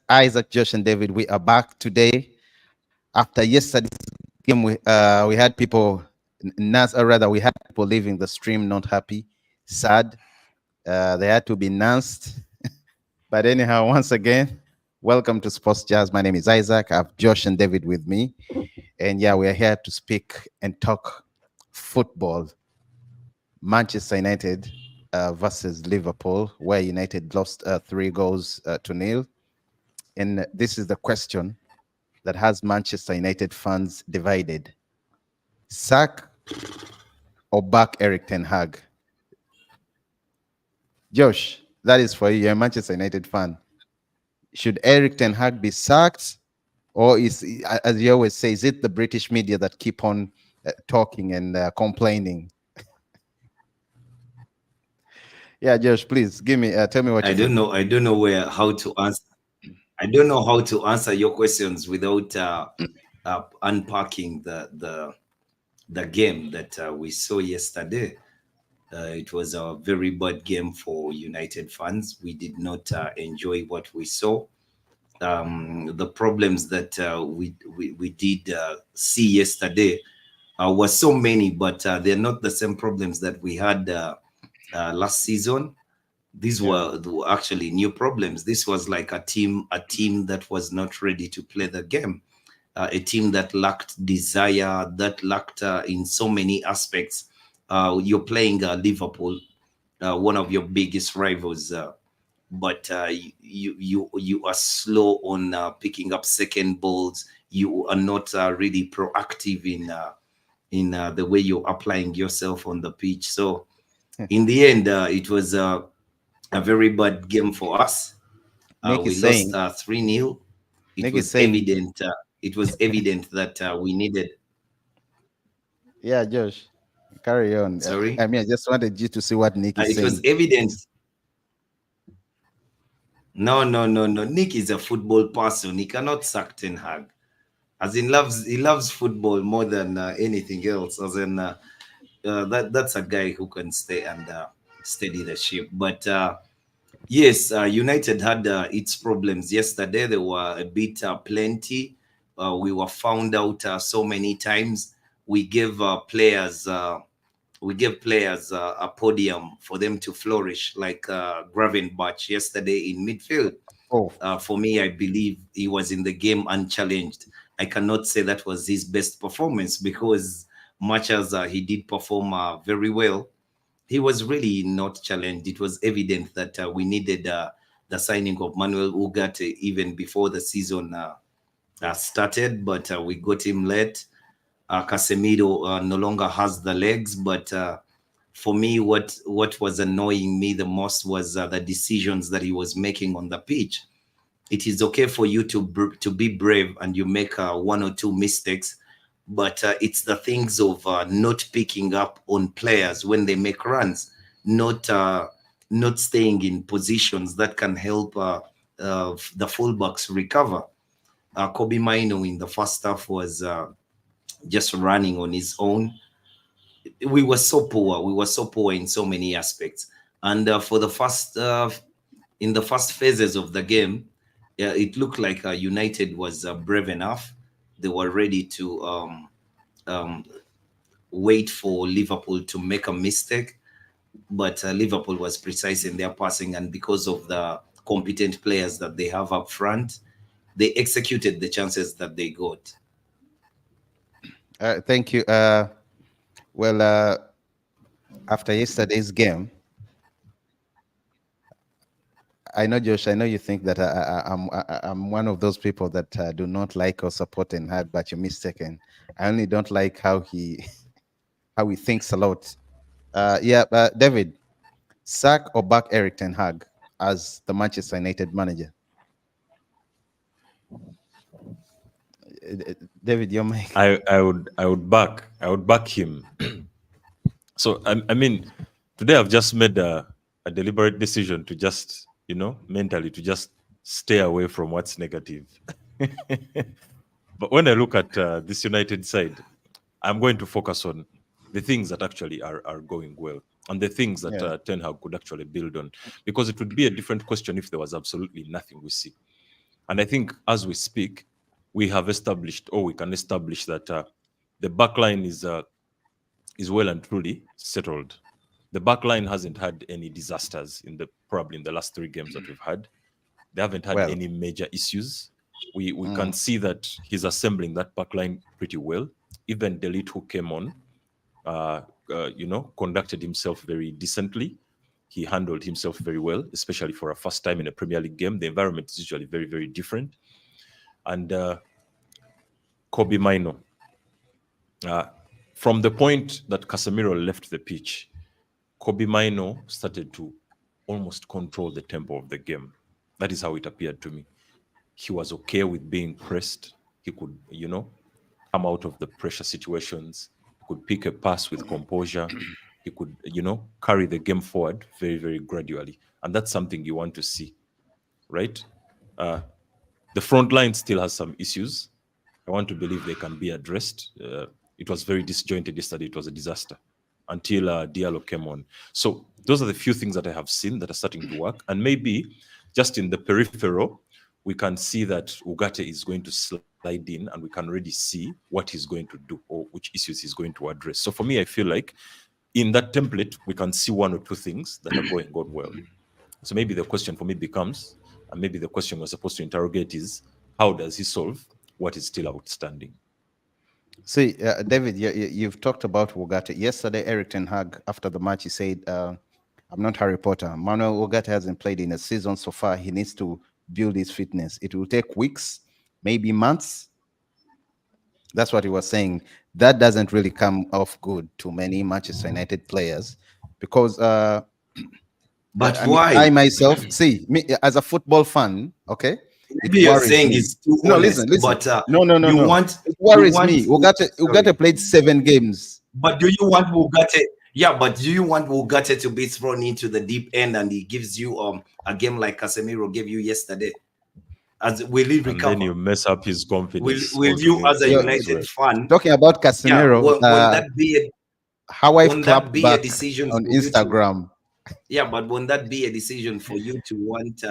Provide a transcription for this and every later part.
Isaac, Josh, and David. We are back today after yesterday's game. We had people, or rather, we had people leaving the stream not happy, sad. They had to be announced. But anyhow, once again, welcome to Sports Jazz. My name is Isaac. I have Josh and David with me, and yeah, we are here to speak and talk football. Manchester United versus Liverpool, where United lost 3 goals to 0. And this is the question that has Manchester United fans divided. Sack or back Erik Ten Hag? Josh, that is for you. You're a Manchester United fan. Should Erik Ten Hag be sacked? Or is, as you always say, is it the British media that keep on talking and complaining? Yeah, Josh, please give me, tell me what you think. I don't know how to answer. I don't know how to answer your questions without unpacking the game that we saw yesterday. It was a very bad game for United fans. We did not enjoy what we saw. The problems that we did see yesterday were so many, but they're not the same problems that we had last season. These were actually new problems. This was like a team that was not ready to play the game, a team that lacked desire, that lacked in so many aspects. You're playing Liverpool, one of your biggest rivals, but you are slow on picking up second balls. You are not really proactive in the way you're applying yourself on the pitch. So in the end, it was a very bad game for us. Nick We is lost saying, 3-0. It Nick is was saying, evident. It was evident that we needed. yeah, Josh, carry on. Sorry, I mean, I just wanted you to see what Nick is it was saying. evident. No, no, no, no. Nick is a football person. He cannot sack Ten Hag. As in, he loves football more than anything else. As in, that's a guy who can stay and steady the ship. But yes, United had its problems yesterday. They were a bit plenty. We were found out so many times. We gave players a podium for them to flourish, like Gravenberch yesterday in midfield. Oh, For me, I believe he was in the game unchallenged. I cannot say that was his best performance because much as he did perform very well, he was really not challenged. It was evident that we needed the signing of Manuel Ugarte even before the season started, but we got him late. Casemiro no longer has the legs, but for me, what was annoying me the most was the decisions that he was making on the pitch. It is okay for you to be brave and you make one or two mistakes, but it's the things of not picking up on players when they make runs, not not staying in positions that can help the fullbacks recover. Kobe Mino in the first half was just running on his own. We were so poor. We were so poor in so many aspects. And for the first in the first phases of the game, it looked like United was brave enough. They were ready to um, wait for Liverpool to make a mistake, but Liverpool was precise in their passing, and because of the competent players that they have up front, they executed the chances that they got. thank you. Well, after yesterday's game, I know, Josh. I know you think that I'm one of those people that do not like or support Ten Hag, but you're mistaken. I only don't like how he how he thinks a lot. Yeah, David, sack or back Erik Ten Hag as the Manchester United manager? David, your mic. I would back him. So I mean, today I've just made a deliberate decision to just mentally to just stay away from what's negative. But when I look at this United side, I'm going to focus on the things that actually are going well and the things that Yeah. Ten Hag could actually build on, because it would be a different question if there was absolutely nothing we see. And I think as we speak, we have established, or we can establish that the back line is well and truly settled. The back line hasn't had any disasters probably in the last 3 games that we've had. They haven't had Well, any major issues. We can see that he's assembling that back line pretty well. Even Delete, who came on, conducted himself very decently. He handled himself very well, especially for a first time in a Premier League game. The environment is usually very, very different. And Kobe Mino, from the point that Casemiro left the pitch, Kobe Mino started to almost control the tempo of the game. That is how it appeared to me. He was okay with being pressed. He could, come out of the pressure situations. He could pick a pass with composure. He could, carry the game forward very, very gradually. And that's something you want to see, right? The front line still has some issues. I want to believe they can be addressed. It was very disjointed yesterday. It was a disaster until Diallo came on. So those are the few things that I have seen that are starting to work. And maybe just in the peripheral, we can see that Ugarte is going to slide in, and we can already see what he's going to do or which issues he's going to address. So for me, I feel like in that template, we can see 1 or 2 things that are going well. So maybe the question for me becomes, and maybe the question we're supposed to interrogate is, how does he solve what is still outstanding? See, David, you've talked about Ugarte. Yesterday, Erik Ten Hag, after the match, he said, I'm not Harry Potter. Manuel Ugarte hasn't played in a season so far. He needs to build his fitness. It will take weeks, maybe months. That's what he was saying. That doesn't really come off good to many Manchester United players because But I mean, why? I myself, see, me as a football fan, okay, Maybe it you're worries saying me. it's too No, honest, listen. but No. you want It worries me. sorry. Ugarte played 7 games. But do you want Ugarte? Yeah, but do you want Ugarte to be thrown into the deep end and he gives you a game like Casemiro gave you yesterday? Will he recover? And then you mess up his confidence. Will you, as a United fan, Talking about Casemiro, will that be how I've won't that clapped be a back decision on for you to? Instagram. Yeah, but won't that be a decision for you to want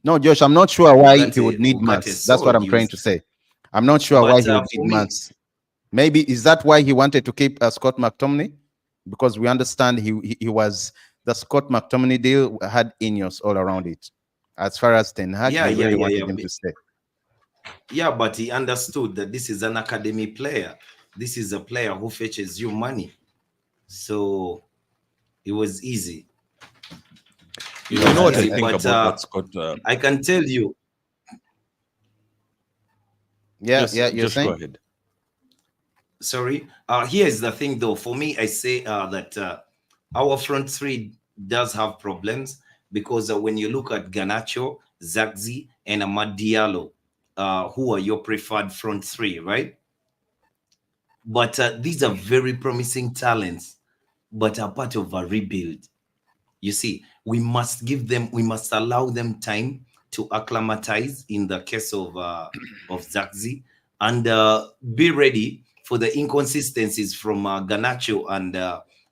No, Josh, I'm not sure why he would need Ugarte months. That's what sold I'm trying used? to say. I'm not sure why But he would for need me, months. Maybe is that why he wanted to keep Scott McTominay? Because we understand he was the Scott McTominay deal had Ineos all around it. As far as Ten Hag, yeah, he yeah, really yeah, wanted yeah. him to stay. Yeah, but he understood that this is an academy player. This is a player who fetches you money. So it was easy. You know what I Easy, think but about that, Scott? I can tell you. Yeah, You're you're go saying? ahead. Sorry. Here's the thing, though. For me, I say that our front 3 does have problems because when you look at Garnacho, Zagzi, and Amad Diallo, who are your preferred front 3, right? But these are very promising talents, but are part of a rebuild. You see, we must allow them time to acclimatize in the case of Zagzi, and be ready for the inconsistencies from Garnacho and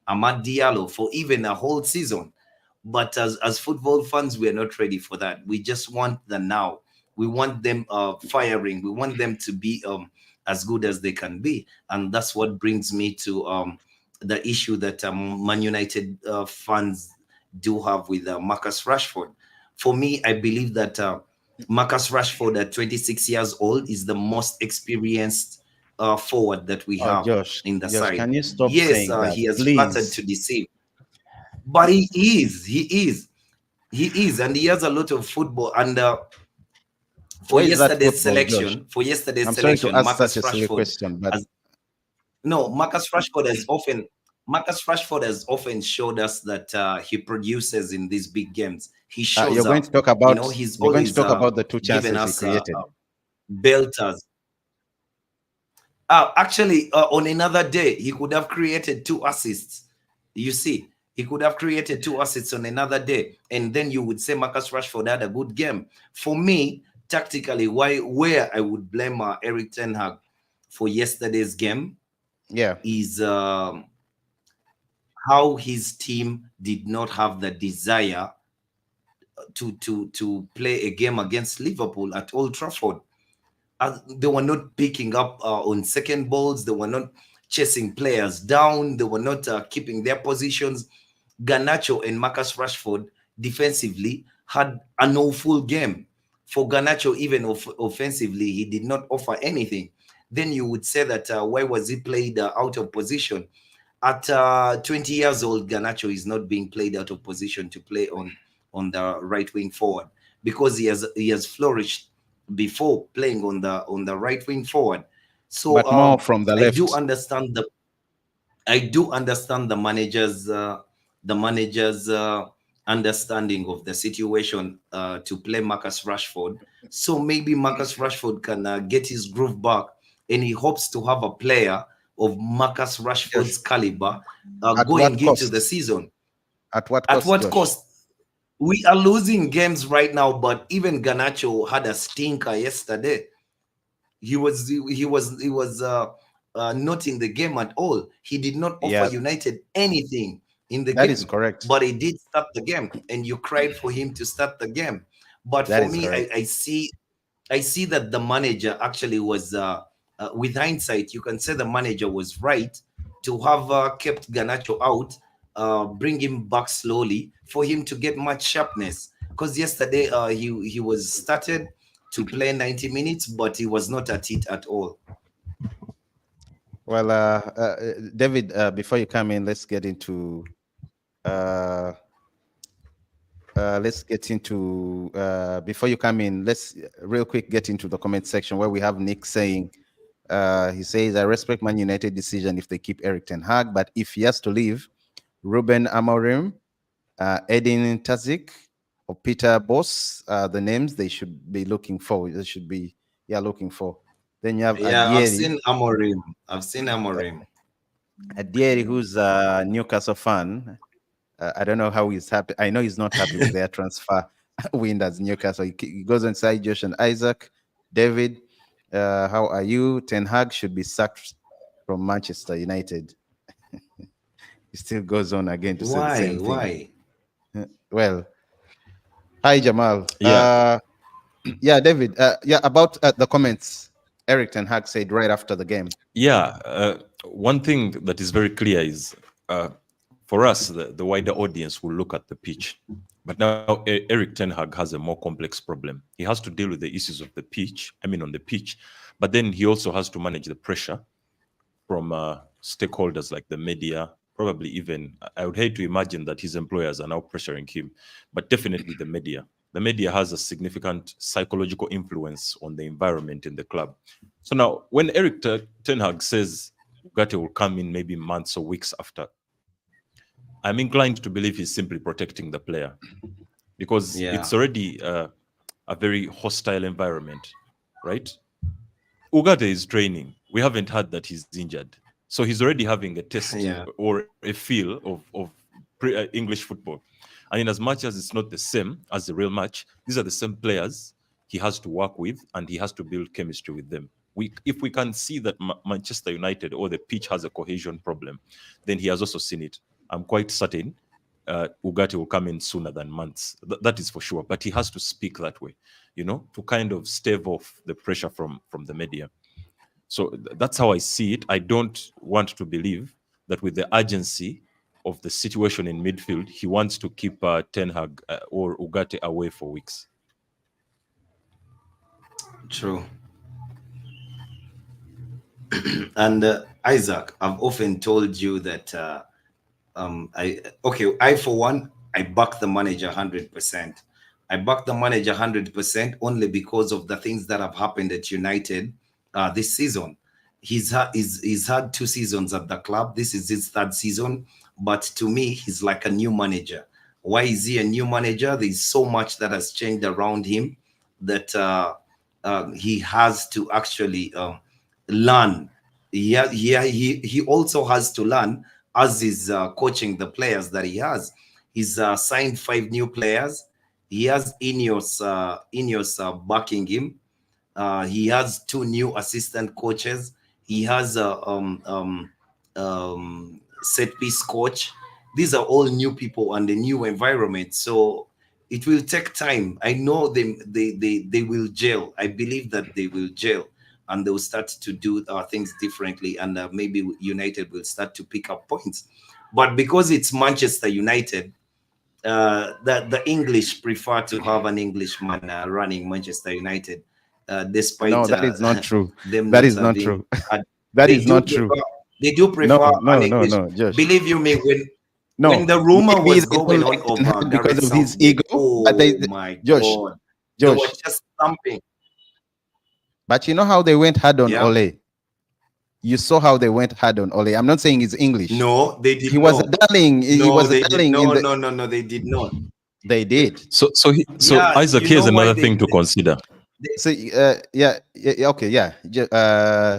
Amad Diallo for even a whole season. But as football fans, we are not ready for that. We just want the now. We want them firing. We want them to be as good as they can be. And that's what brings me to the issue that Man United fans do have with Marcus Rashford. For me, I believe that Marcus Rashford at 26 years old is the most experienced forward that we have Josh, in the side. can you stop Yes, saying that, he has started please? to deceive, but he is, and he has a lot of football. And for Where is that yesterday's football, Josh? I'm sorry to ask Marcus such a silly Rashford question, but has no. Marcus Rashford has often showed us that he produces in these big games. He shows you're going to up. talk about He's you're going to always talk about the 2 given chances he us created. belters. Actually, on another day, he could have created 2 assists. You see, he could have created 2 assists on another day, and then you would say Marcus Rashford had a good game. For me, tactically, where I would blame Erik Ten Hag for yesterday's game, is how his team did not have the desire to play a game against Liverpool at Old Trafford. They were not picking up on second balls. They were not chasing players down. They were not keeping their positions. Garnacho and Marcus Rashford defensively had an awful game. For Garnacho, even offensively, he did not offer anything. Then you would say that why was he played out of position? At 20 years old, Garnacho is not being played out of position to play on the right wing forward, because he has flourished before playing on the right wing forward. So But more from the I do left. understand the manager's understanding of the situation to play Marcus Rashford. So maybe Marcus Rashford can get his groove back, and he hopes to have a player of Marcus Rashford's Yes. caliber At going what into the cost? season. At what At cost, what Josh? cost? We are losing games right now, but even Garnacho had a stinker yesterday. He was not in the game at all. He did not offer Yeah, United anything in the that is game, correct. but he did start the game, and you cried for him to start the game. But That for is me, correct. I see that the manager actually was, with hindsight, you can say the manager was right to have kept Ganacho out, bring him back slowly for him to get much sharpness. Because yesterday he was started to play 90 minutes, but he was not at it at all. Well, David, before you come in, uh, before you come in, let's real quick get into the comment section where we have Nick saying, he says, I respect Man United decision if they keep Erik Ten Hag, but if he has to leave, Ruben Amorim, Edin Tazik, or Peter Boss, the names they should be looking for. They should be, looking for. Then you have Yeah, I've Adieri, seen Amorim. I've seen Amorim. Who's a Newcastle fan. I don't know how he's happy. I know he's not happy with their transfer win as Newcastle. He goes inside Josh and Isaac. David, how are you? Ten Hag should be sacked from Manchester United. He still goes on again to say the Why? same thing. Why? Well, hi Jamal. Yeah, Yeah, David. About the comments Erik Ten Hag said right after the game. yeah. One thing that is very clear is, for us, the wider audience will look at the pitch. But now Erik Ten Hag has a more complex problem. He has to deal with the issues of the pitch, on the pitch, but then he also has to manage the pressure from stakeholders like the media, probably even, I would hate to imagine that his employers are now pressuring him, but definitely the media. The media has a significant psychological influence on the environment in the club. So now, when Erik Ten Hag says Ugarte will come in maybe months or weeks after, I'm inclined to believe he's simply protecting the player, because Yeah. it's already a very hostile environment, right? Ugarte is training. We haven't heard that he's injured. So he's already having a test Yeah. or a feel of English football. And in as much as it's not the same as the real match, these are the same players he has to work with, and he has to build chemistry with them. If we can see that Manchester United or the pitch has a cohesion problem, then he has also seen it. I'm quite certain Ugarte will come in sooner than months. That is for sure. But he has to speak that way, to kind of stave off the pressure from the media. So that's how I see it. I don't want to believe that with the urgency of the situation in midfield, he wants to keep Ten Hag or Ugarte away for weeks. True. And Isaac, I've often told you that I for one, I back the manager 100%. I back the manager 100% only because of the things that have happened at United this season. He's had 2 seasons at the club. This is his third season, but to me, he's like a new manager. Why is he a new manager? There's so much that has changed around him that he has to actually learn. He also has to learn as he's coaching the players that he has. He's signed 5 new players. He has Ineos backing him. He has 2 new assistant coaches. He has a set piece coach. These are all new people and a new environment. So it will take time. I know they will gel. I believe that they will gel, and they will start to do things differently, and maybe United will start to pick up points. But because it's Manchester United, the English prefer to have an Englishman running Manchester United, despite No, that is not true. them That not is not having. true. Uh, That they is do not true. prefer. They do No, prefer an no, no, English. no, Josh. Believe you me, when No, the rumor maybe was they don't going on like Ten of Hag because Gareth of his Southgate, ego. But oh my Josh, God, they were Josh. just thumping. But you know how they went hard on Yeah, Ole. You saw how they went hard on Ole. I'm not saying he's English. no, they did He was a not. darling. He No, was a they did. darling in No, the. no, no, no, they did not. They did. So Yeah, Isaac, you here's know why another thing to consider. See, yeah, okay, yeah. Yeah,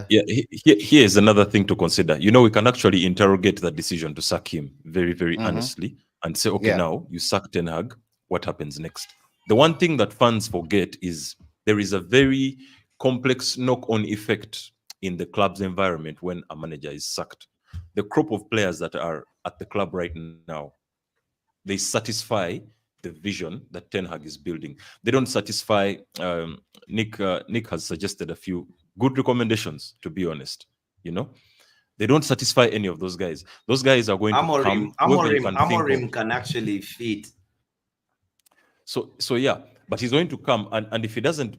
here is another thing to consider. You know, we can actually interrogate that decision to sack him very, very honestly and say, okay, Yeah. now you sack Ten Hag, what happens next? The one thing that fans forget is there is a very complex knock-on effect in the club's environment when a manager is sacked. The crop of players that are at the club right now, they satisfy the vision that Ten Hag is building. They don't satisfy. Nick has suggested a few good recommendations. To be honest, you know, they don't satisfy any of those guys. Those guys are going to come. Whoever you can think Amorim of. can actually fit. So yeah, but he's going to come, and if he doesn't,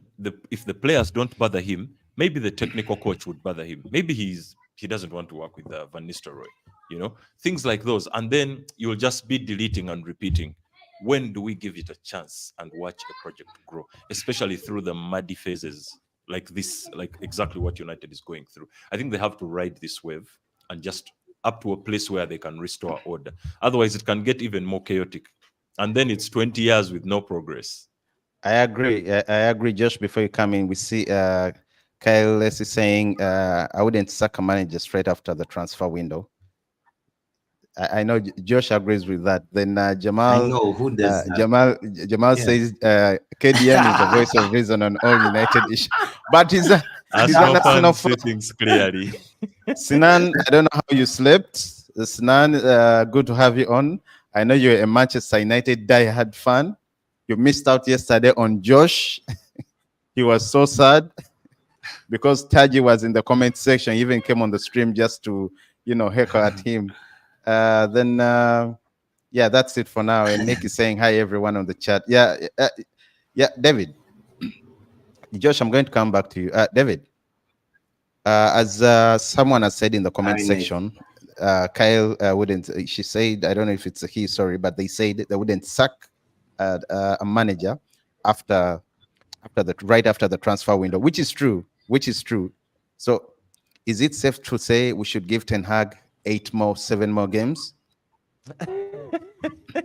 if the players don't bother him, maybe the technical coach would bother him. Maybe he doesn't want to work with Van Nistelrooy, you know, things like those, and then you'll just be deleting and repeating. When do we give it a chance and watch a project grow, especially through the muddy phases like this, like exactly what United is going through? I think they have to ride this wave and just up to a place where they can restore order. Otherwise, it can get even more chaotic. And then it's 20 years with no progress. I agree. I agree. Just before you come in, we see Kyle Leslie saying, I wouldn't sack a manager straight after the transfer window. I know Josh agrees with that. Then I Jamal, know who does that. Jamal Yeah. says KDM is the voice of reason on all United issues. But he's an Arsenal Arsenal fans see things clearly. Sinan, I don't know how you slept. Sinan, good to have you on. I know you're a Manchester United diehard fan. You missed out yesterday on Josh. He was so sad because Taji was in the comment section. He even came on the stream just to, heckle at him. Yeah, that's it for now. And Nick is saying hi, everyone on the chat. Yeah, David. Josh, I'm going to come back to you. David, as someone has said in the comment section, Kyle wouldn't, she said, I don't know if it's a he, sorry, but they said they wouldn't sack a manager right after the transfer window, which is true. So is it safe to say we should give Ten Hag 7 more games?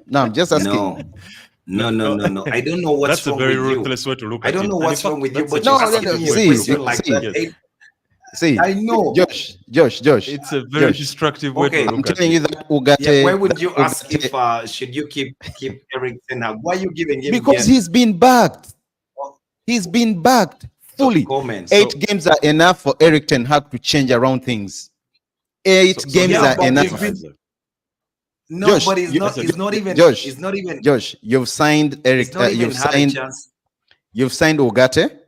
No, I'm just asking. No. I don't know what's That's a wrong very with you. ruthless way to look at it. I don't know And what's in fact, wrong with you, that's but a you're No, asking destructive me a way to question look like at it. that. Yes. See, I know. Josh. It's a very Josh, destructive way Okay. to I'm look at telling you it. that Ugarte. Why would you ask Ugarte- if should you keep Erik Ten Hag? Why are you giving him because games? he's been backed. He's been backed fully. Comments. 8 games are enough for Erik Ten Hag to change around things. 8 games yeah, are but enough. they've been- No, Josh, but it's not. Josh, It's not even. Josh, It's not even. Josh, you've signed Erik. It's not even had a chance. You've signed Ugarte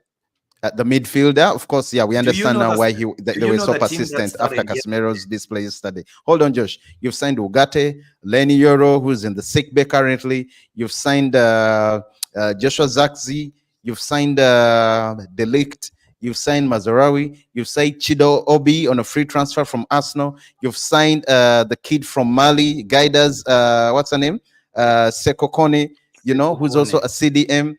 at the midfielder. Of course, yeah, we understand now why they were so persistent after Casemiro's display yesterday. Hold on, Josh. You've signed Ugarte, Lenny Yoro, who's in the sick bay currently. You've signed Joshua Zakzi. You've signed Delict. You've signed Mazarawi. You've signed Chido Obi on a free transfer from Arsenal. You've signed the kid from Mali, Guidas, what's her name? Seko Kone, who's also a CDM.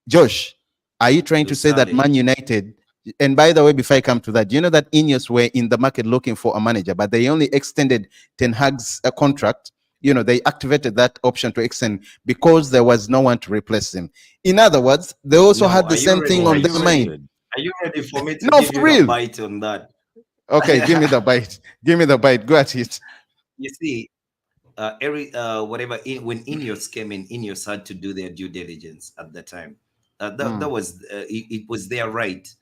Josh, are you trying to say that Man United, and by the way, before I come to that, you know that Ineos were in the market looking for a manager, but they only extended Ten Hag's contract. They activated that option to extend because there was no one to replace him. In other words, they also had the same thing on their mind. Are you ready for me to give you the bite on that? Okay, give me the bite. Give me the bite. Go at it. You see, Erik, when Ineos came in, Ineos had to do their due diligence at the time. That was it was their right,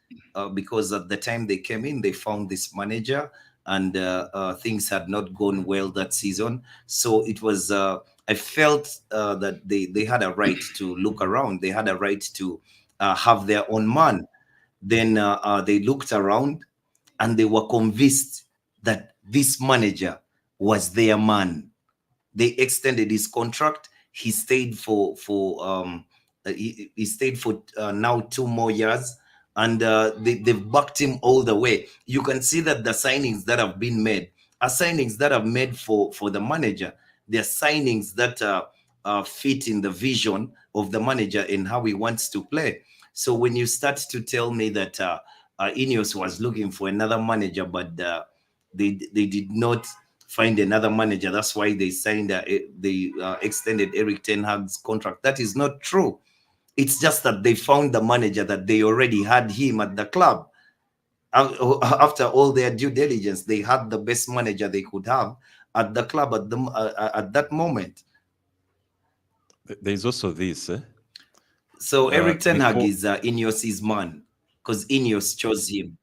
because at the time they came in, they found this manager, and things had not gone well that season. So it was I felt that they had a right to look around. They had a right to have their own man. Then they looked around and they were convinced that this manager was their man. They extended his contract. He stayed he stayed for now 2 more years, and they've backed him all the way. You can see that the signings that have been made are signings that are made for the manager. They're signings that fit in the vision of the manager and how he wants to play. So when you start to tell me that Ineos was looking for another manager, but they did not find another manager, that's why they signed they extended Erik ten Hag's contract. That is not true. It's just that they found the manager that they already had him at the club. After all their due diligence, they had the best manager they could have at the club at that moment. There's also this. So Erik ten Hag Before, is Ineos's man because Ineos chose him.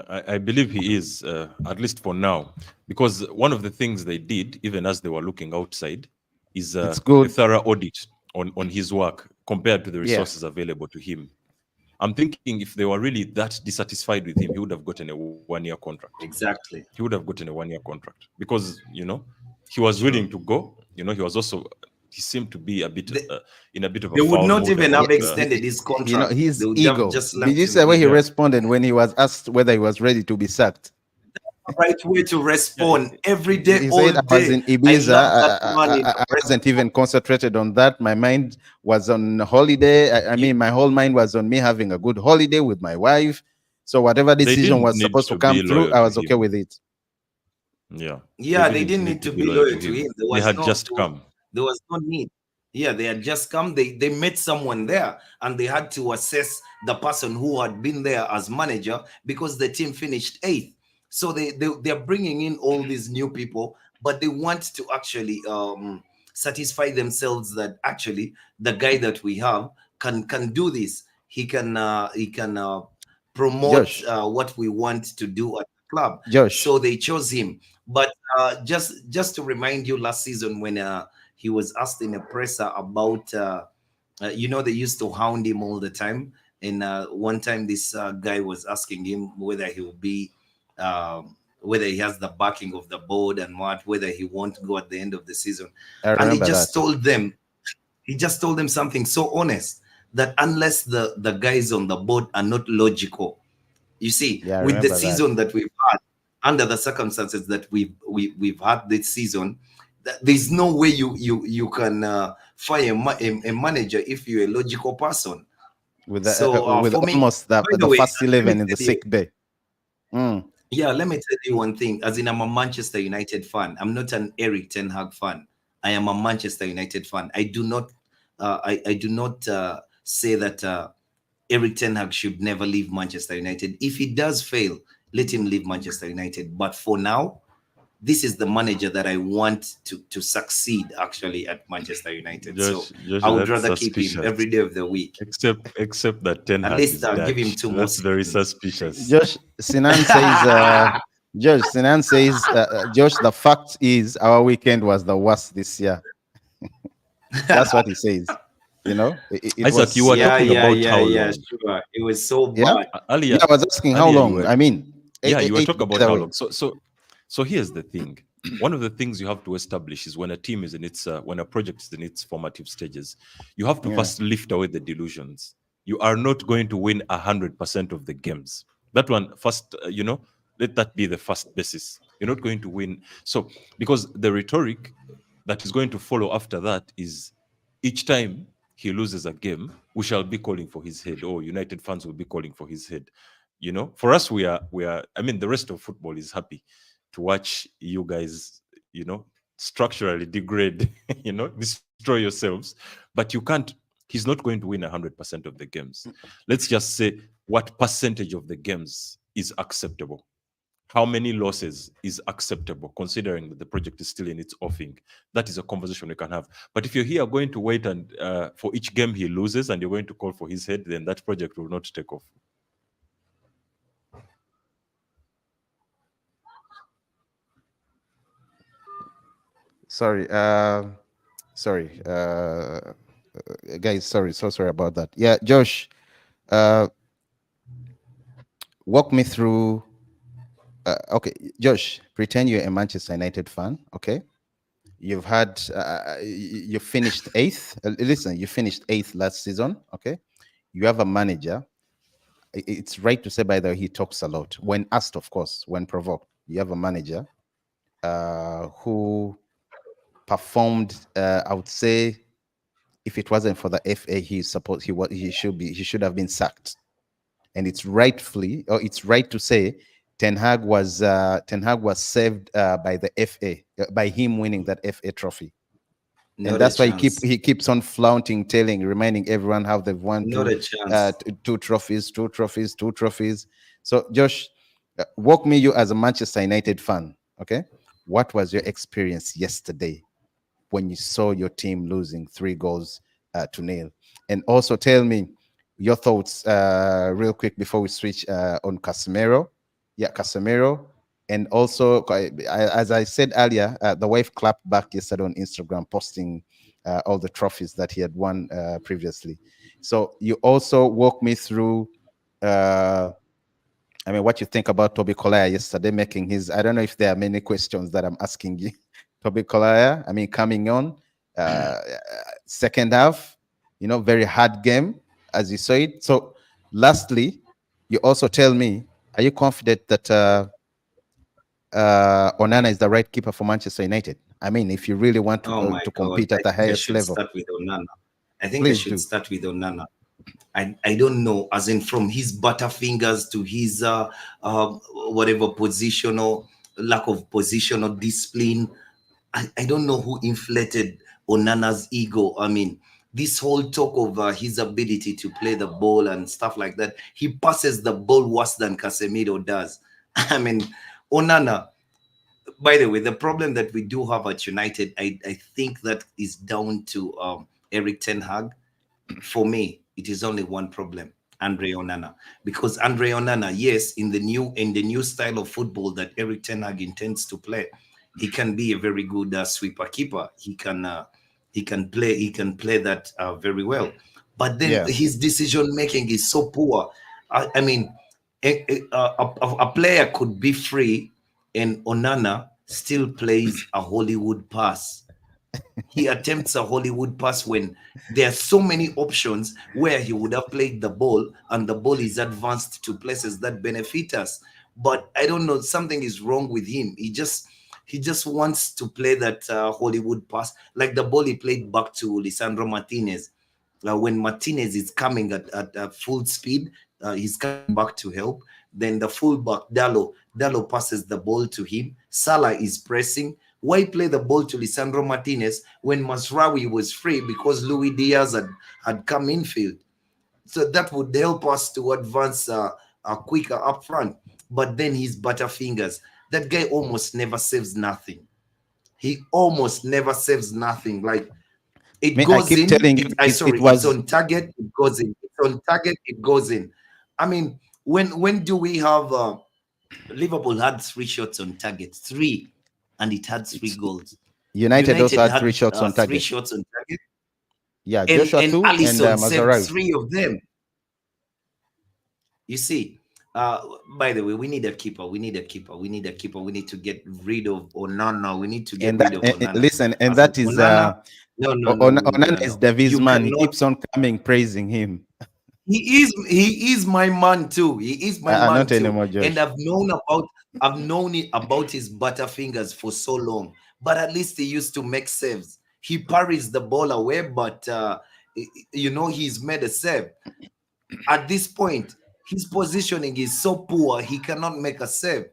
I believe he is, at least for now, because one of the things they did, even as they were looking outside, is It's a good. thorough audit on his work compared to the Yeah. resources available to him. I'm thinking if they were really that dissatisfied with him, he would have gotten a 1-year contract. Exactly. He would have gotten a 1-year contract because, he was Sure. willing to go. He was also, he seemed to be a bit in a bit of a They would foul not mood even about. have extended his contract. His They would have ego. just Did left you him see the way he be. responded when he was asked whether he was ready to be sacked? Right way to respond every day, He all said, I was day. in I Ibiza. love that man in I wasn't even concentrated on that. My mind was on holiday. I mean, my whole mind was on me having a good holiday with my wife. So whatever They decision didn't was need supposed to to come be through, loyal I to was okay him. with it. Yeah. Yeah, they didn't need to be loyal loyal to him. They had just come. There was no need. Yeah, they had just come. They met someone there and they had to assess the person who had been there as manager because the team finished 8th. So they're bringing in all these new people, but they want to actually satisfy themselves that actually the guy that we have can do this. He can promote Josh, what we want to do at the club. Josh, So they chose him. But just to remind you, last season when he was asked in a presser about, they used to hound him all the time. And one time, this guy was asking him whether he will be, whether he has the backing of the board and whether he won't go at the end of the season. I And remember that. he just told them something so honest that unless the guys on the board are not logical, you see, Yeah, I with the remember that. season that we've had, under the circumstances that we've had this season, there's no way you can fire a manager if you're a logical person. With with For me, almost by the the way, first let me 11 in the tell you, sick bay. Mm. yeah, let me tell you one thing. As in, I'm a Manchester United fan. I'm not an Erik ten Hag fan. I am a Manchester United fan. I do not, I do not say that Erik ten Hag should never leave Manchester United. If he does fail, let him leave Manchester United. But for now, this is the manager that I want to succeed actually at Manchester United. So Josh, I would that's rather keep him suspicious. every day of the week. Except that Ten At Hag least is I'll give him Dutch. 2 more That's very seasons. suspicious. Josh, Sinan says, Josh, the fact is our weekend was the worst this year. That's what he says. It Isaac, was you were talking about how Yeah, long? sure. It was so yeah. bad. Earlier, Yeah, I was asking how you long. were I mean, you were eight, talking by about the how way. long. So here's the thing. One of the things you have to establish is when a team is in its when a project is in its formative stages, you have to Yeah. first lift away the delusions. You are not going to win 100% of the games. That one first, let that be the first basis. You're not going to win. So because the rhetoric that is going to follow after that is each time he loses a game, we shall be calling for his head, or United fans will be calling for his head. For us, we are. I mean, the rest of football is happy to watch you guys, structurally degrade, destroy yourselves. But you can't. He's not going to win 100% of the games. Let's just say what percentage of the games is acceptable. How many losses is acceptable, considering that the project is still in its offing? That is a conversation we can have. But if you're here going to wait and for each game he loses and you're going to call for his head, then that project will not take off. Sorry. Sorry. Guys, sorry. So sorry about that. Yeah, Josh, uh, walk me through. Okay, Josh, pretend you're a Manchester United fan. Okay, you've had you finished eighth. Listen, you finished eighth last season. Okay, you have a manager. It's right to say, by the way, he talks a lot when asked, of course, when provoked. You have a manager who performed. I would say, if it wasn't for the FA, he should have been sacked. And it's rightfully, or it's right to say, Ten Hag was saved by the FA, by him winning that FA trophy. And Not a that's why chance. he keeps on flaunting, reminding everyone how they've won Not a chance. two trophies, two trophies, two trophies. So, Josh, walk me, you as a Manchester United fan, okay? What was your experience yesterday when you saw your team losing 3 goals to nil? And also tell me your thoughts real quick before we switch on Casemiro. Yeah, Casemiro. And also, as I said earlier, the wife clapped back yesterday on Instagram, posting all the trophies that he had won previously. So you also walk me through what you think about Toby Collier yesterday making his. I don't know if there are many questions that I'm asking you. Toby Collier, coming on, uh, second half, very hard game as you saw it. So, lastly, you also tell me, are you confident that Onana is the right keeper for Manchester United? If you really want Oh my to God. compete at I the think I highest should level, start with Onana. I think I please should do. start with Onana. I don't know, as in from his butterfingers to his whatever positional lack of positional discipline. I don't know who inflated Onana's ego. This whole talk of his ability to play the ball and stuff like that. He passes the ball worse than Casemiro does. I mean, Onana. By the way, the problem that we do have at United, I think that is down to Erik Ten Hag. For me, it is only one problem: Andre Onana. Because Andre Onana, yes, in the new style of football that Erik Ten Hag intends to play, he can be a very good sweeper keeper. He can play that very well. But then Yeah. his decision making is so poor. I mean, a player could be free, and Onana still plays a Hollywood pass. He attempts a Hollywood pass when there are so many options where he would have played the ball and the ball is advanced to places that benefit us. But I don't know, something is wrong with him. He just wants to play that Hollywood pass, like the ball he played back to Lisandro Martinez. When Martinez is coming at full speed, he's coming back to help. Then the fullback Dalo passes the ball to him. Salah is pressing. Why play the ball to Lisandro Martinez when Masraoui was free because Luis Diaz had come infield? So that would help us to advance quicker up front. But then his butterfingers. That guy almost never saves nothing. He almost never saves nothing. Like, it I goes keep in. telling you, it It's was on target. It goes in. It's on target. It goes in. I mean, when do we have Liverpool had 3 shots on target, three, and it had three it's goals. United also United had three had shots on three target. shots on target, Yeah, and Joshua and too, and Allison saved Mazarawi. 3 of them. You see, uh, by the way, we need a keeper. We need a keeper. We need a keeper. We need to get rid of Onana. We need to get And rid that, of Onana. listen, and As in that is Onana, no, no, no, no, no, Onana no, is no. Davies' You man. He cannot. keeps on coming, praising him. He is my man too. He is my man Not too. anymore, And Josh. I've known it about his butterfingers for so long. But at least he used to make saves. He parries the ball away, but he's made a save. At this point, his positioning is so poor, he cannot make a save.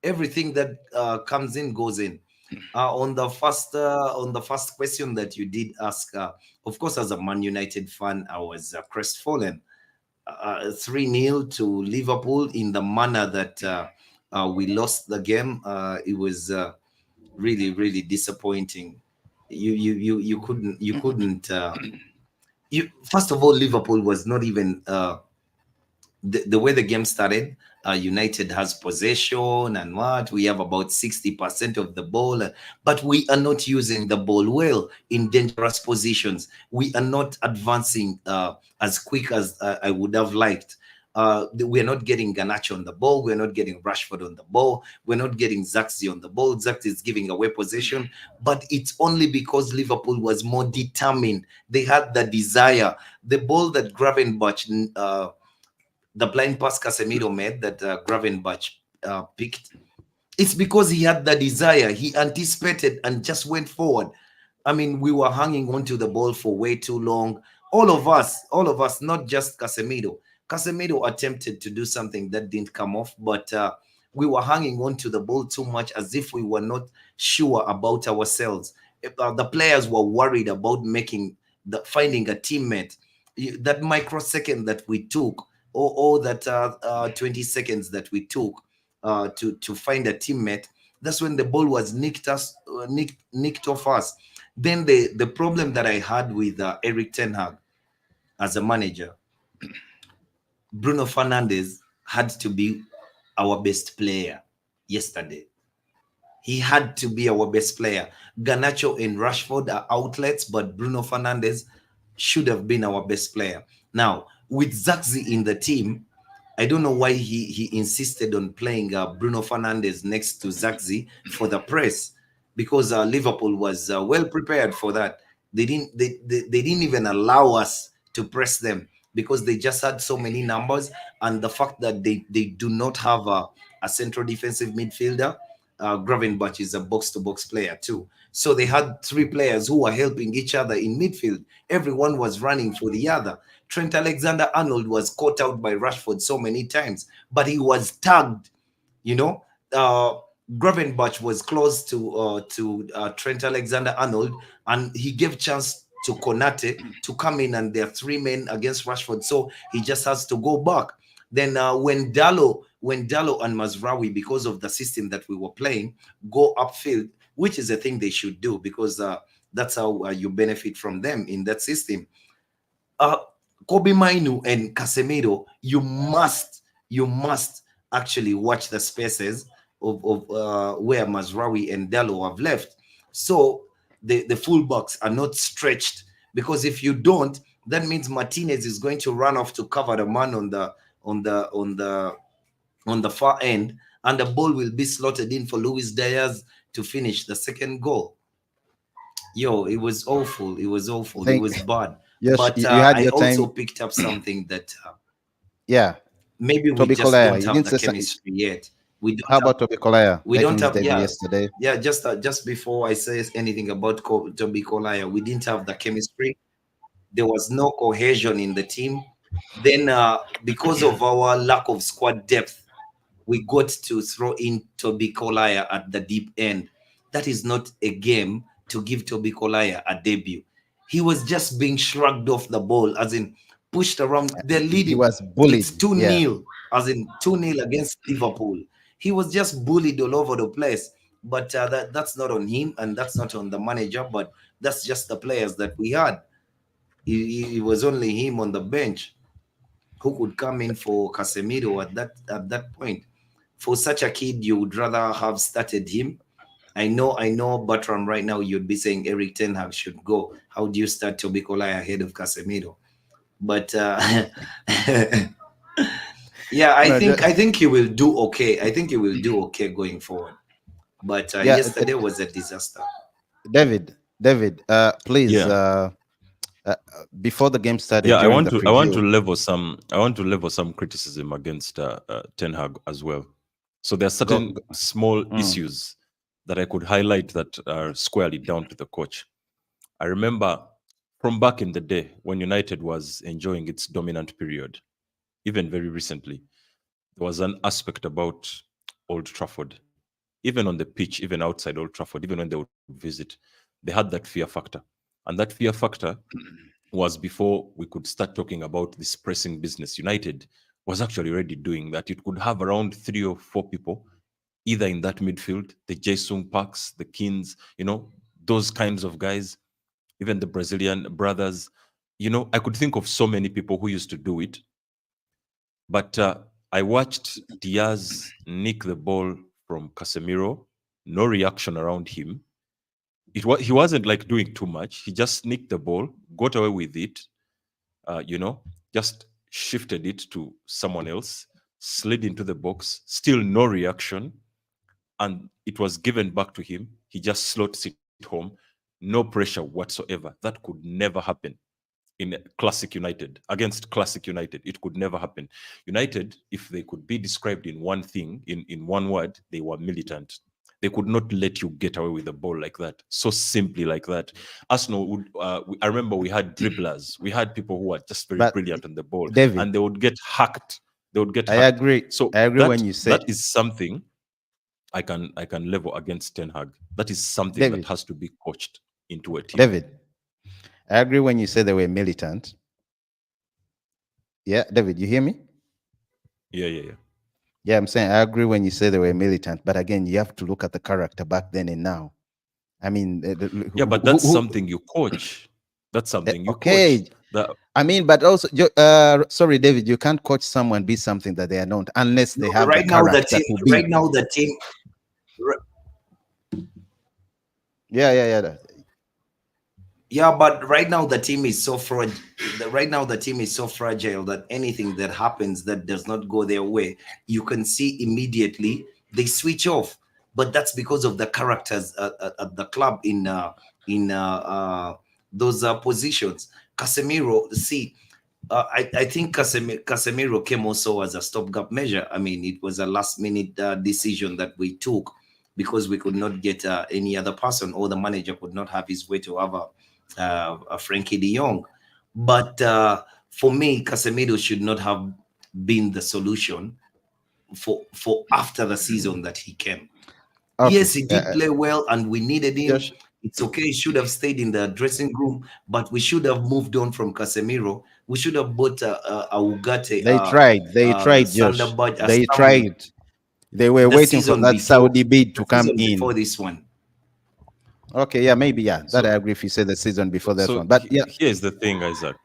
Everything that comes in goes in. On the first question that you did ask, of course, as a Man United fan, I was crestfallen. 3-0 to Liverpool in the manner that we lost the game. It was really, really disappointing. You couldn't. First of all, Liverpool was not even the way the game started. United has possession and what we have about 60% of the ball, but we are not using the ball well in dangerous positions. We are not advancing as quick as I would have liked. We're not getting Garnacho on the ball. We're not getting Rashford on the ball. We're not getting Zaxi on the ball. Zaxi is giving away possession, but it's only because Liverpool was more determined. They had the desire. The ball that Gravenberch, the blind pass Casemiro made that Gravenberch picked, it's because he had the desire. He anticipated and just went forward. I mean, we were hanging on to the ball for way too long. All of us, not just Casemiro. Casemiro attempted to do something that didn't come off, but we were hanging on to the ball too much as if we were not sure about ourselves. The players were worried about finding a teammate. That microsecond that we took, or that 20 seconds that we took to find a teammate, that's when the ball was nicked off us. Then the problem that I had with Erik Ten Hag as a manager, Bruno Fernandes had to be our best player yesterday. He had to be our best player. Garnacho and Rashford are outlets, but Bruno Fernandes should have been our best player. Now, with Zaxi in the team, I don't know why he insisted on playing Bruno Fernandes next to Zaxi for the press, because Liverpool was well prepared for that. They didn't even allow us to press them because they just had so many numbers, and the fact that they do not have a central defensive midfielder. Gravenberch is a box-to-box player too. So they had three players who were helping each other in midfield. Everyone was running for the other. Trent Alexander-Arnold was caught out by Rashford so many times, but he was tagged. You know, Gravenberch was close to Trent Alexander-Arnold, and he gave chance to Konate to come in, and there are three men against Rashford, so he just has to go back. Then when Dallo and Mazraoui, because of the system that we were playing, go upfield, which is a thing they should do, because that's how you benefit from them in that system. Kobe Mainu and Casemiro, you must actually watch the spaces of where Mazraoui and Dallo have left, so the fullbacks are not stretched. Because if you don't, that means Martinez is going to run off to cover the man on the far end, and the ball will be slotted in for Luis Diaz to finish the second goal. Yo, it was awful. It was awful. It was bad. Yes, But you had I your also time. picked up something that Yeah, maybe we Toby just Collier. don't You have didn't the say something. chemistry yet. We don't How have, about Toby Collier we making don't his have, debut yeah, yesterday? yeah. Just before I say anything about Toby Collier, we didn't have the chemistry. There was no cohesion in the team. Then, because of our lack of squad depth, we got to throw in Toby Collier at the deep end. That is not a game to give Toby Collier a debut. He was just being shrugged off the ball, as in pushed around. They're He leading. was bullied. It's 2 Yeah. 0 as in 2-0 against Liverpool. He was just bullied all over the place. But that's not on him, and that's not on the manager, but that's just the players that we had. It was only him on the bench who could come in for Casemiro at that point. For such a kid, you would rather have started him. I know, Bertram, right now you'd be saying Erik Ten Hag should go. How do you start Toby Collier ahead of Casemiro? But yeah, I No, think he will do okay. I think he will do okay going forward. But yeah, yesterday was a disaster. David, please, Yeah, before the game started, yeah. I during want the to I want to preview. level some I want to level some criticism against Ten Hag as well. So there are Go, certain go. small Mm. issues that I could highlight that are squarely down to the coach. I remember from back in the day when United was enjoying its dominant period, even very recently, there was an aspect about Old Trafford, even on the pitch, even outside Old Trafford, even when they would visit, they had that fear factor. And that fear factor was before we could start talking about this pressing business. United was actually already doing that. It could have around 3 or 4 people, either in that midfield, the Jason Parks, the Keens, those kinds of guys, even the Brazilian brothers. I could think of so many people who used to do it. But I watched Diaz nick the ball from Casemiro, no reaction around him. He wasn't like doing too much. He just nicked the ball, got away with it, you know, just shifted it to someone else, slid into the box, still no reaction, and it was given back to him. He just slots it home, no pressure whatsoever. That could never happen in Classic United, against Classic United. It could never happen. United, if they could be described in one thing, in one word, they were militant. They could not let you get away with the ball like that, so simply like that. Arsenal would, I remember we had dribblers, we had people who were just very But brilliant on the ball, David, and they would get hacked. They would get I hacked. agree. So I agree when you say, that is something I can level against Ten Hag. That is something that David, has to be coached into a team. David, I agree when you say they were militant. Yeah, David, you hear me? Yeah. Yeah, I'm saying I agree when you say they were militant, but again, you have to look at the character back then and now. I mean, Yeah, but that's something you coach. That's something you okay. coach. That, I mean, but also, sorry, David, you can't coach someone be something that they are not unless they No, have the right now the character team. to be. Right now the team. Yeah. Yeah, but right now the team is so fragile. Right now the team is so fragile that anything that happens that does not go their way, you can see immediately they switch off. But that's because of the characters at the club in those positions. Casemiro, see, I think Casemiro came also as a stopgap measure. I mean, it was a last-minute decision that we took because we could not get any other person, or the manager could not have his way to have a Frankie de Jong. But for me, Casemiro should not have been the solution for after the season that he came. Okay. Yes, he did play well, and we needed him. Josh, It's okay. He should have stayed in the dressing room, but we should have moved on from Casemiro. We should have bought a Ugarte, they tried. They tried, Josh. Thunderbird, a They Sterling tried. They were waiting for that Saudi bid to the come season before in. this one. Okay, yeah, maybe, yeah. That so I agree if you say the season before that so one. But yeah, here's the thing, Isaac.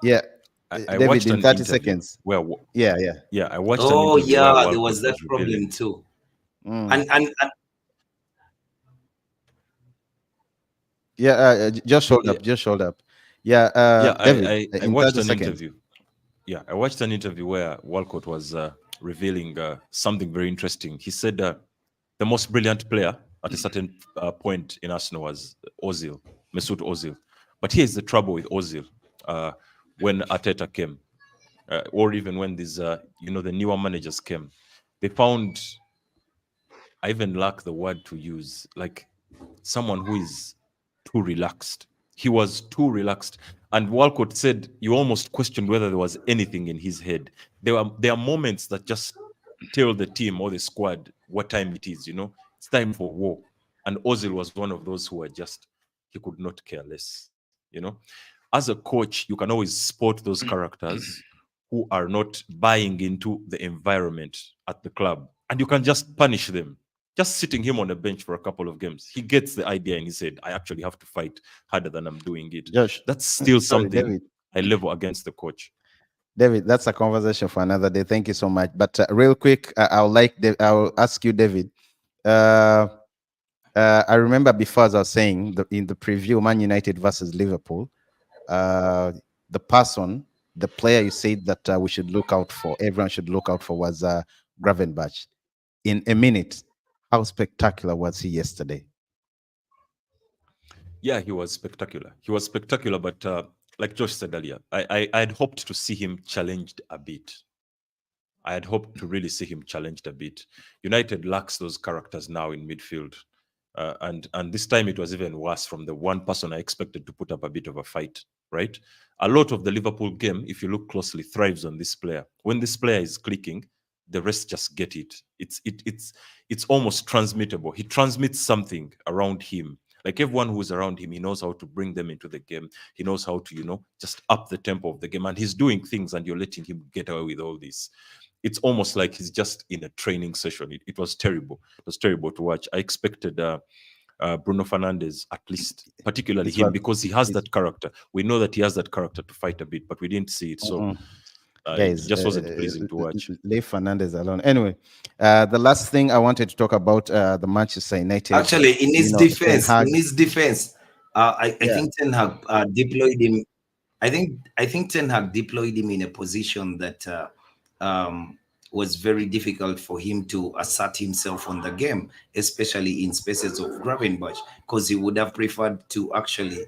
yeah. I David, watched in an 30 interview seconds. where Yeah. I watched an Oh interview where yeah, there Walcott was that was problem revealing. too. Mm. And Yeah, just hold Yeah, up, just hold up. Yeah, yeah. David, I in watched 30 an seconds. interview. Yeah, I watched an interview where Walcott was revealing something very interesting. He said the most brilliant player at a certain point in Arsenal was Ozil, Mesut Ozil. But here's the trouble with Ozil. When Arteta came, or even when these, the newer managers came, they found, I even lack the word to use, like someone who is too relaxed. He was too relaxed. And Walcott said you almost questioned whether there was anything in his head. There are moments that just tell the team or the squad what time it is, It's time for war. And Ozil was one of those who were just, he could not care less. As a coach, you can always spot those characters who are not buying into the environment at the club. And you can just punish them. Just sitting him on a bench for a couple of games, he gets the idea and he said, I actually have to fight harder than I'm doing it. Josh, That's still sorry, something David. I level against the coach. David, that's a conversation for another day. Thank you so much. But real quick, I'll ask you, David. I remember before, as I was saying, in the preview, Man United versus Liverpool, the person, the player you said that we should look out for, everyone should look out for, was Gravenberch. In a minute, how spectacular was he yesterday? Yeah, he was spectacular. He was spectacular, but like Josh said earlier, I had hoped to see him challenged a bit. I had hoped to really see him challenged a bit. United lacks those characters now in midfield. And this time it was even worse from the one person I expected to put up a bit of a fight, right? A lot of the Liverpool game, if you look closely, thrives on this player. When this player is clicking, the rest just get it. It's almost transmittable. He transmits something around him. Like everyone who's around him, he knows how to bring them into the game. He knows how to, just up the tempo of the game. And he's doing things and you're letting him get away with all this. It's almost like he's just in a training session. It was terrible. It was terrible to watch. I expected Bruno Fernandes, at least, particularly him, because he has that character. We know that he has that character to fight a bit, but we didn't see it. So It Guys, just wasn't pleasing to watch. leave Fernandez alone. Anyway, the last thing I wanted to talk about the Manchester United. Actually, Ten Hag. in his defense, I Yeah, think Ten Hag deployed him. I think Ten Hag deployed him in a position that was very difficult for him to assert himself on the game, especially in spaces of Gravenberch, because he would have preferred to actually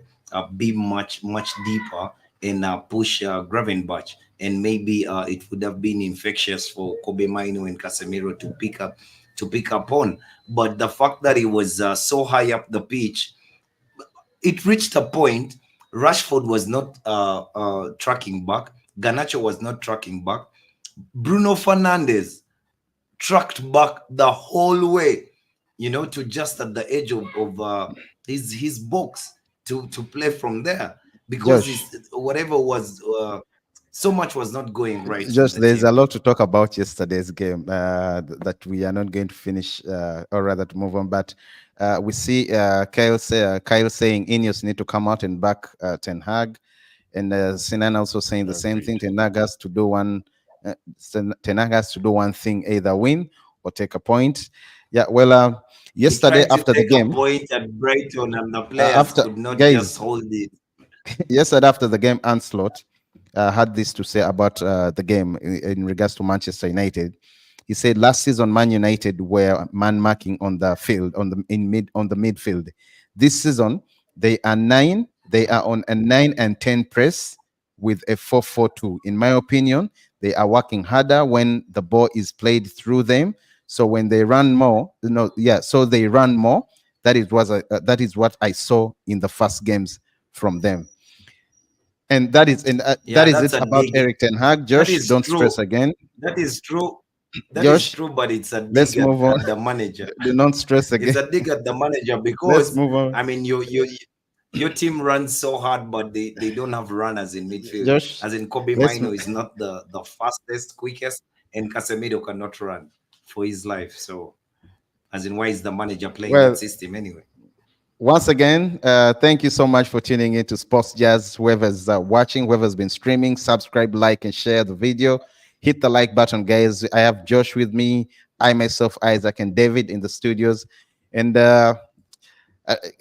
be much deeper and push Gravenberch, and maybe it would have been infectious for Kobe Maino and Casemiro to pick up on. But the fact that he was so high up the pitch, it reached a point. Rashford was not tracking back. Garnacho was not tracking back. Bruno Fernandes tracked back the whole way, to just at the edge of his box to play from there, because Josh. it's, whatever was so much was not going right in Josh, the there's team. a lot to talk about yesterday's game that we are not going to finish, or rather to move on. But we see Kyle saying Ineos need to come out and back Ten Hag, and Sinan also saying the same thing. Agreed. Ten Hag has to do one. Ten Hag has to do one thing: either win or take a point. Yeah. Well, He yesterday tried to after the take a game, point at Brighton, and the players after could not just guys, hold it. yesterday after the game, Anslot had this to say about the game in regards to Manchester United. He said last season Man United were man marking on the field on the midfield. This season they are nine. They are on a 9 and 10 press with a 4-4-2. In my opinion, they are working harder when the ball is played through them. So when they run more, so they run more. That is what I saw in the first games from them. And that Yeah, is that's it a about dig. Erik Ten Hag. That Josh, is don't stress true. again. That is true. That is Josh, true, but it's a let's dig move on. at the manager. Do not stress It's again. a dig at the manager Let's because, move on. I mean, your team runs so hard, but they don't have runners in midfield. Josh, As in, Kobe let's Mino is not the fastest, quickest, and Casemiro cannot run for his life. So, as in, why is the manager playing that well, system anyway? once again, thank you so much for tuning in to Sports Jazz. Whoever's watching, whoever's been streaming, subscribe, like, and share the video. Hit the like button, guys. I have Josh with me, I myself, Isaac, and David in the studios. And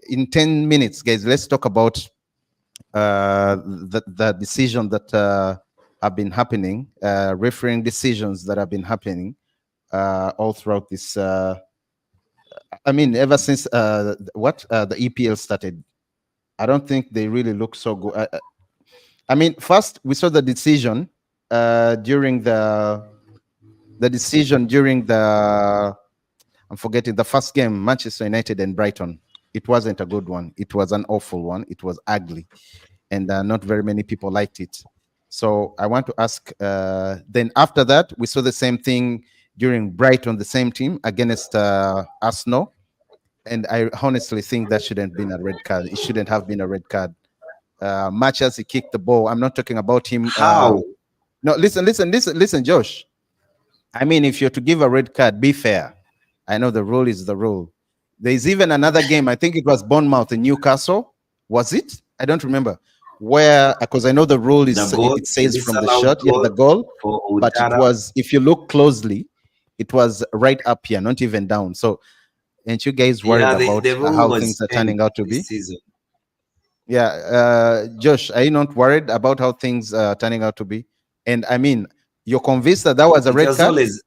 in 10 minutes, guys, let's talk about the decision that have been happening, refereeing decisions that have been happening all throughout this. I mean, ever since the EPL started, I don't think they really look so good. I mean, first we saw the decision during the I'm forgetting the first game, Manchester United and Brighton. It wasn't a good one. It was an awful one. It was ugly, and not very many people liked it. So I want to ask. Then after that, we saw the same thing during Brighton, the same team against Arsenal, and I honestly think that shouldn't have been a red card. It shouldn't have been a red card. Much as he kicked the ball, I'm not talking about him. How? No, listen, Josh. I mean, if you're to give a red card, be fair. I know the rule is the rule. There's even another game. I think it was Bournemouth and Newcastle. Was it? I don't remember. Where, because I know the rule The is goal, it the says from the disallowed shot, yeah, goal the goal. for But it Utara. was, if you look closely, it was right up here, not even down. So, aren't you guys worried Yeah, the about rule how was things are changed turning out to this be? season. Yeah, Josh, are you not worried about how things are turning out to be? And I mean, you're convinced that that was a It red was card always,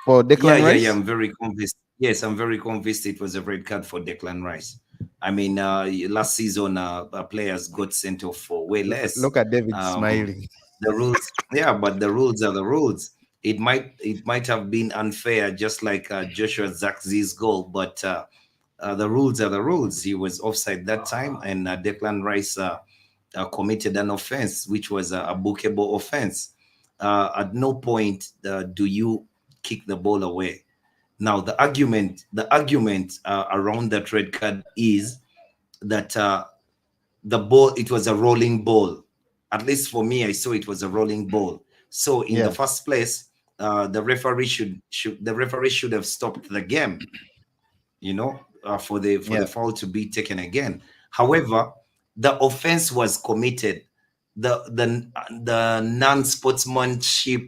for yeah, Declan yeah, yeah. Rice? I'm very convinced. Yes, I'm very convinced it was a red card for Declan Rice. I mean, last season, players got sent off for way less. Look at David Um, smiling. the rules, yeah, but the rules are the rules. It might have been unfair, just like Joshua Zakzi's goal, but the rules are the rules. He was offside that time, and Declan Rice committed an offense, which was a bookable offense. At no point do you kick the ball away. Now, the argument around that red card is that the ball, it was a rolling ball. At least for me, I saw it was a rolling ball. So in the Yeah, first place, the referee should have stopped the game, for the yeah, foul to be taken again. However, the offense was committed. the non-sportsmanship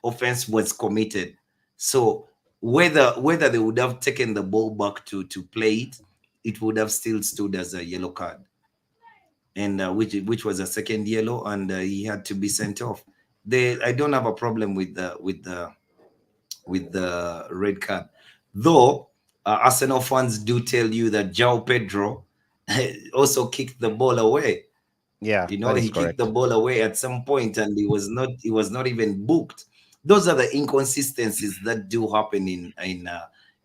offense was committed. So whether they would have taken the ball back to play it, it would have still stood as a yellow card, and which was a second yellow, and he had to be sent off. I don't have a problem with the red card, though. Arsenal fans do tell you that João Pedro also kicked the ball away. Yeah, You know, that is he kicked the correct. ball away at some point, and he was not even booked. Those are the inconsistencies that do happen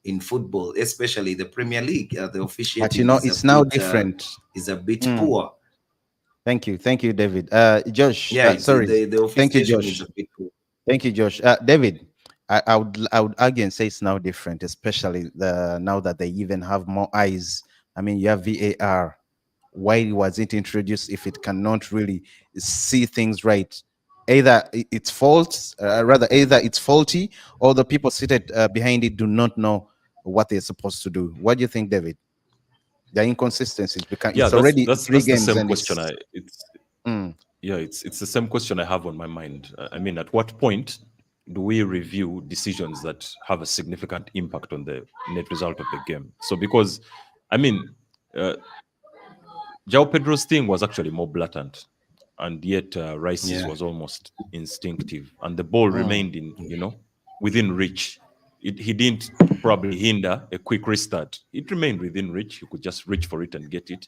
in football, especially the Premier League. The But you officiating know, it's now different. is a bit Mm. poor. Thank you, David. Josh, Yeah, it's sorry. the Thank you, officiation is Josh. a bit poor. Thank you, Josh. David, I would argue and say it's now different, especially now that they even have more eyes. I mean, you have VAR. Why was it introduced if it cannot really see things right? Either it's faults, rather either it's faulty, or the people seated behind it do not know what they're supposed to do. What do you think, David? The inconsistencies because Yeah, it's that's already that's three that's the games same and question. it's mm, It's the same question I have on my mind. I mean, at what point do we review decisions that have a significant impact on the net result of the game? So because, I mean, uh, João Pedro's thing was actually more blatant, and yet Rice's Yeah. was almost instinctive, and the ball mm. remained within reach. He didn't probably hinder a quick restart. It remained within reach. You could just reach for it and get it.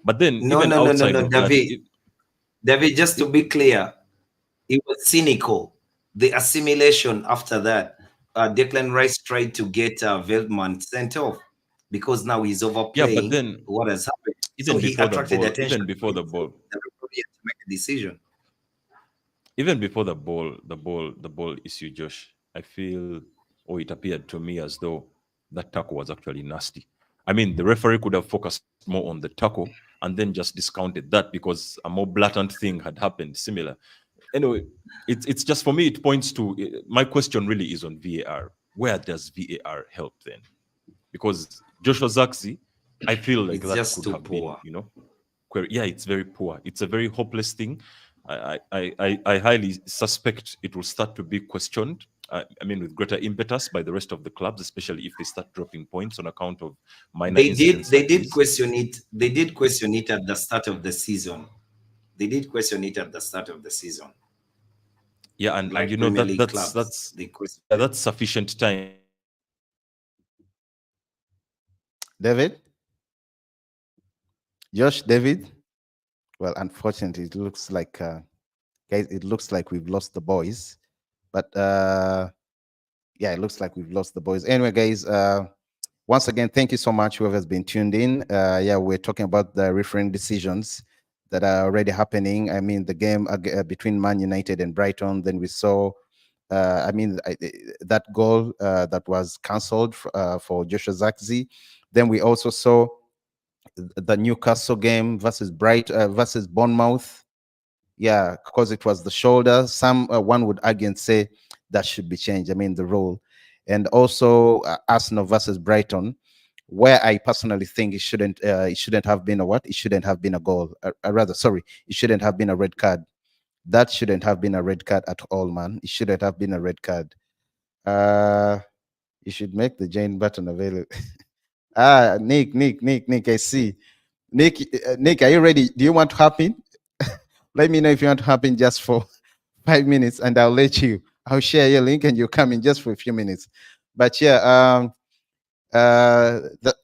But then, No, even no, no, no, outside no, of that, David. David, just to it- be clear, it was cynical. The assimilation after that, Declan Rice tried to get Veldman sent off because now he's yeah, but overplaying then what has happened. So even he before the attracted ball, attention to himself. The referee had to make a decision. even before the ball issue, Josh, I feel, or it appeared to me as though that tackle was actually nasty. I mean, the referee could have focused more on the tackle and then just discounted that because a more blatant thing had happened similar. Anyway, it's just, for me, it points to, my question really is on VAR. Where does VAR help then? Because Joshua Zaxi, I feel like It's that just could too have been, poor. yeah, it's very poor. It's a very hopeless thing. I highly suspect it will start to be questioned. I mean, with greater impetus by the rest of the clubs, especially if they start dropping points on account of minor They did incidents they like did these. question it. They did question it at the start of the season. They did question it at the start of the season. Yeah, and Like you know Premier that League that's clubs, that's they questioned yeah, it. that's sufficient time for the VAR to David, Josh, David. Well, unfortunately, it looks like guys, it looks like we've lost the boys. But yeah, it looks like we've lost the boys. Anyway, guys, once again, thank you so much, whoever's been tuned in. Yeah, we're talking about the refereeing decisions that are already happening. I mean, the game between Man United and Brighton. Then we saw, that goal that was cancelled for Joshua Zirkzee. Then we also saw the Newcastle game versus Bournemouth. Yeah, because it was the shoulder. Some one would argue and say that should be changed. I mean, the rule, and also Arsenal versus Brighton, where I personally think it shouldn't have been a what? It shouldn't have been a goal. Rather, sorry, it shouldn't have been a red card. That shouldn't have been a red card at all, man. It shouldn't have been a red card. Uh, you should make the join button available. Nick, I see. Nick, are you ready? Do you want to hop in? Let me know if you want to hop in just for 5 minutes, and I'll let you. I'll share your link, and you come in just for a few minutes. But yeah, the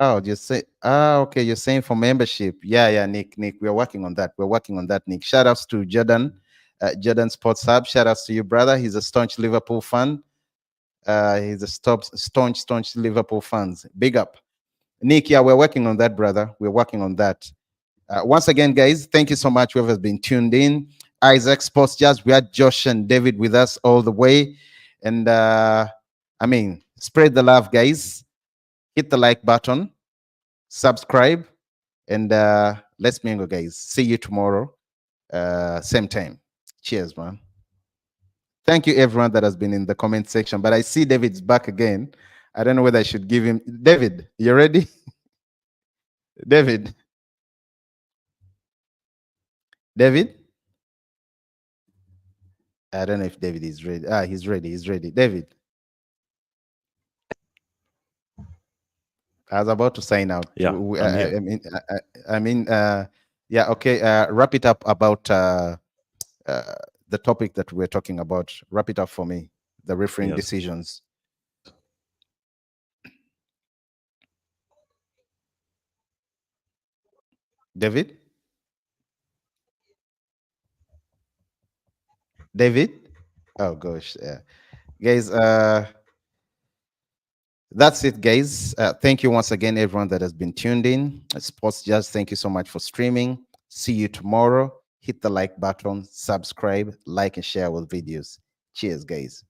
oh, you say okay. You're saying for membership. Yeah, Nick, we're working on that. We're working on that, Nick. Shout outs to Jordan, Jordan Sports Hub. Shout outs to you, brother. He's a staunch Liverpool fan. He's a staunch Liverpool fans. Big up, Nick. Yeah, we're working on that, brother. We're working on that. Once again, guys, thank you so much, whoever's been tuned in. Isaac Sports Jazz, we had Josh and David with us all the way. And spread the love, guys. Hit the like button, subscribe, and let's mingle, guys. See you tomorrow, same time. Cheers, man. Thank you, everyone that has been in the comment section. But I see David's back again. I don't know whether I should give him. David, you ready? David? David? I don't know if David is ready. Ah, he's ready. He's ready. David, I was about to sign out. Yeah, I'm here. Yeah. Okay. Wrap it up about uh, the topic that we're talking about. Wrap it up for me. The refereeing Yes. decisions. David. David. Oh gosh. Guys. That's it, guys. Thank you once again, everyone that has been tuned in. Sports Jazz, thank you so much for streaming. See you tomorrow. Hit the like button, subscribe, like, and share with videos. Cheers, guys.